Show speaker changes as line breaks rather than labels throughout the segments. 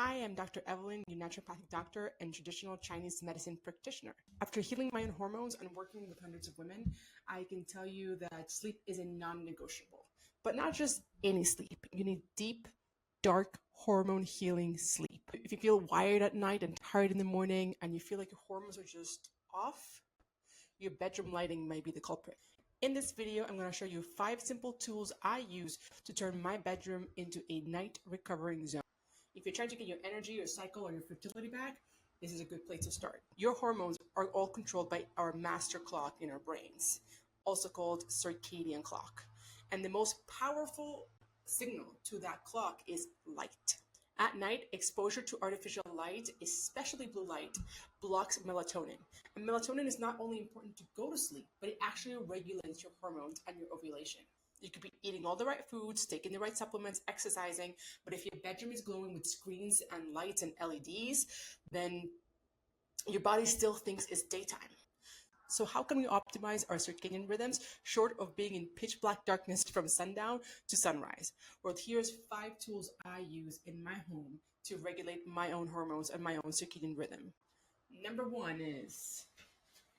I am Dr. Evelyn, your naturopathic doctor and traditional Chinese medicine practitioner. After healing my own hormones and working with hundreds of women, I can tell you that sleep is a non-negotiable. But not just any sleep. You need deep, dark, hormone healing sleep. If you feel wired at night and tired in the morning and you feel like your hormones are just off, your bedroom lighting might be the culprit. In this video, I'm going to show you 5 simple tools I use to turn my bedroom into a night recovering zone. If you're trying to get your energy, your cycle, or your fertility back, this is a good place to start. Your hormones are all controlled by our master clock in our brains, also called circadian clock. And the most powerful signal to that clock is light. At night, exposure to artificial light, especially blue light, blocks melatonin. And melatonin is not only important to go to sleep, but it actually regulates your hormones and your ovulation. You could be eating all the right foods, taking the right supplements, exercising, but if your bedroom is glowing with screens and lights and LEDs, then your body still thinks it's daytime. So how can we optimize our circadian rhythms short of being in pitch black darkness from sundown to sunrise? Well, here's 5 tools I use in my home to regulate my own hormones and my own circadian rhythm. Number 1 is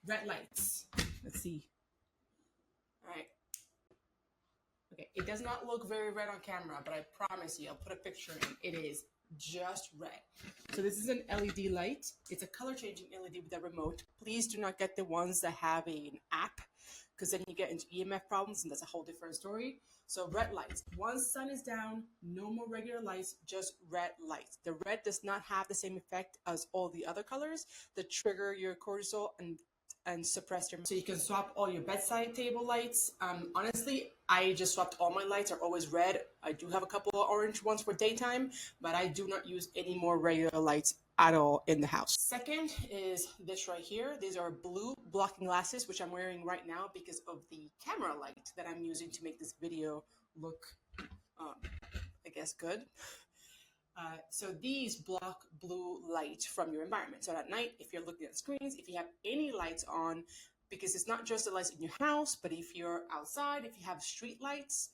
red lights. Let's see. All right. Okay, it does not look very red on camera, but I promise you, I'll put a picture in. It is just red. So this is an LED light. It's a color changing LED with a remote. Please do not get the ones that have an app, because then you get into EMF problems and that's a whole different story. So red lights. Once sun is down, no more regular lights, just red lights. The red does not have the same effect as all the other colors that trigger your cortisol and suppress your. So you can swap all your bedside table lights. Honestly, I just swapped all my lights are always red. I do have a couple of orange ones for daytime, but I do not use any more regular lights at all in the house. Second is this right here. These are blue blocking glasses, which I'm wearing right now because of the camera light that I'm using to make this video look, I guess, good. So these block blue light from your environment. So at night, if you're looking at screens, if you have any lights on, because it's not just the lights in your house, but if you're outside, if you have street lights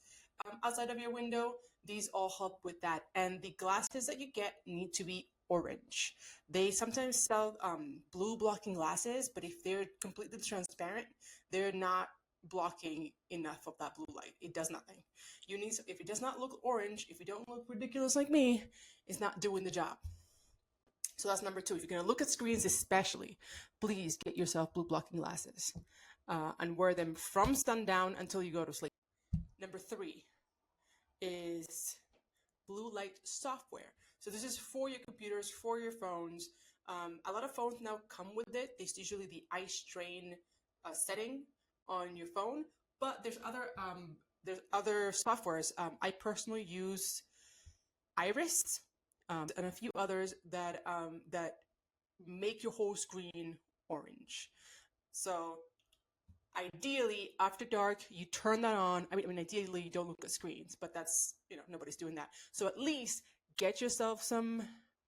outside of your window, these all help with that. And the glasses that you get need to be orange. They sometimes sell blue blocking glasses, but if they're completely transparent, they're not blocking enough of that blue light. It does nothing. You need, if it does not look orange, if you don't look ridiculous like me, it's not doing the job. So that's number 2. If you're going to look at screens, especially, please get yourself blue blocking glasses and wear them from sundown until you go to sleep. Number 3 is blue light software. So this is for your computers, for your phones. A lot of phones now come with it. It's usually the eye strain setting on your phone, but there's other softwares. I personally use Iris and a few others that that make your whole screen orange. So ideally, after dark, you turn that on. I mean, ideally, you don't look at screens, but that's, nobody's doing that. So at least get yourself some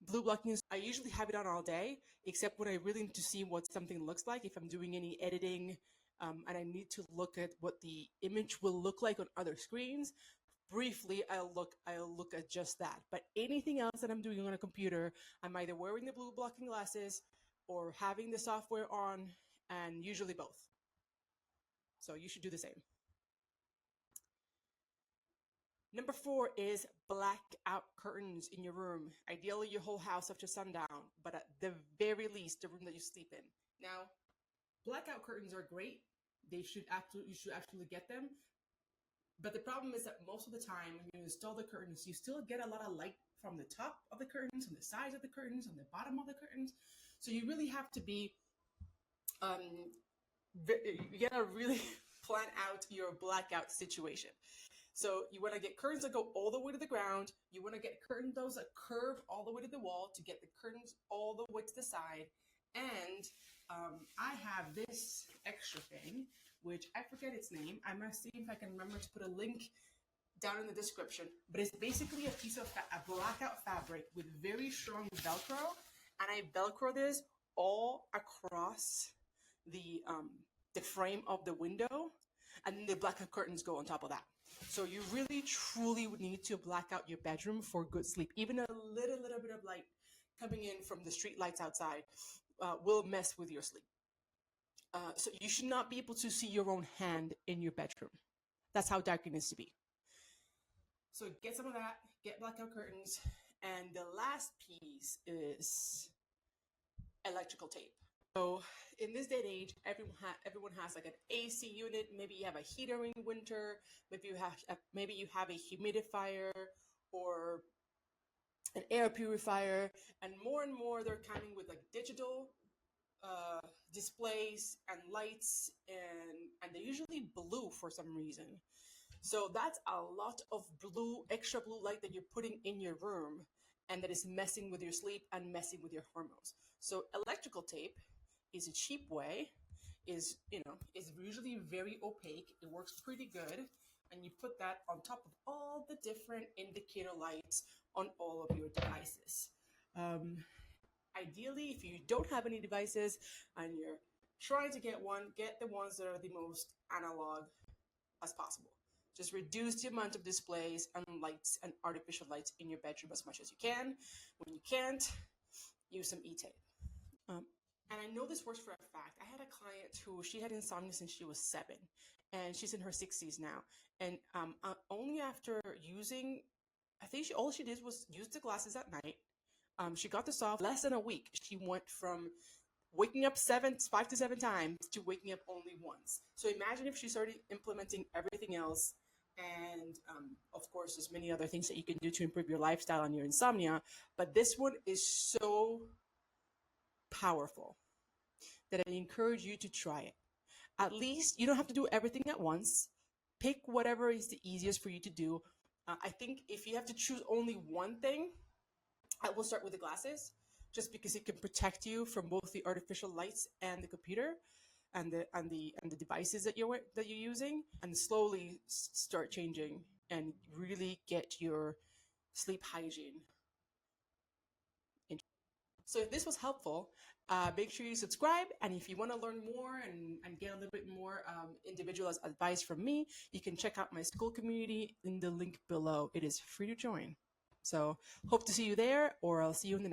blue blocking. I usually have it on all day, except when I really need to see what something looks like. If I'm doing any editing and I need to look at what the image will look like on other screens, briefly, I'll look at just that. But anything else that I'm doing on a computer, I'm either wearing the blue blocking glasses or having the software on, and usually both. So you should do the same. Number 4 is blackout curtains in your room. Ideally, your whole house after sundown, but at the very least, the room that you sleep in. Now, blackout curtains are great. You should actually get them. But the problem is that most of the time when you install the curtains, you still get a lot of light from the top of the curtains, on the sides of the curtains, on the bottom of the curtains. So you really have to be, you gotta really plan out your blackout situation. So you want to get curtains that go all the way to the ground. You want to get curtains those that curve all the way to the wall to get the curtains all the way to the side. And I have this extra thing, which I forget its name. I must see if I can remember to put a link down in the description. But it's basically a piece of a blackout fabric with very strong Velcro. And I Velcro this all across the frame of the window. And then the blackout curtains go on top of that. So you really truly would need to black out your bedroom for good sleep. Even a little bit of light coming in from the street lights outside will mess with your sleep. So you should not be able to see your own hand in your bedroom. That's how dark it needs to be. So get some of that, get blackout curtains, and the last piece is electrical tape. So in this day and age, everyone has like an AC unit. Maybe you have a heater in winter. Maybe you have a humidifier or an air purifier, and more they're coming with like digital uh, displays and lights, and they're usually blue for some reason. So that's a lot of extra blue light that you're putting in your room, and that is messing with your sleep and messing with your hormones. So electrical tape is a cheap way, is usually very opaque. It works pretty good, and you put that on top of all the different indicator lights on all of your devices. Um, Ideally, if you don't have any devices and you're trying to get one, get the ones that are the most analog as possible. Just reduce the amount of displays and lights and artificial lights in your bedroom as much as you can. When you can't, use some e-tape. Um, and I know this works for a fact. I had a client who she had insomnia since she was 7, and she's in her 60s now. And only after using, I think all she did was use the glasses at night. She got this off less than a week. She went from waking up 5 to 7 times to waking up only once. So imagine if she started implementing everything else. And of course, there's many other things that you can do to improve your lifestyle and your insomnia. But this one is so powerful that I encourage you to try it. At least you don't have to do everything at once. Pick whatever is the easiest for you to do. I think if you have to choose only one thing, I will start with the glasses, just because it can protect you from both the artificial lights and the computer, and the devices that you're using, and slowly start changing and really get your sleep hygiene. So if this was helpful, make sure you subscribe. And if you want to learn more and get a little bit more individualized advice from me, you can check out my school community in the link below. It is free to join. So hope to see you there, or I'll see you in the next.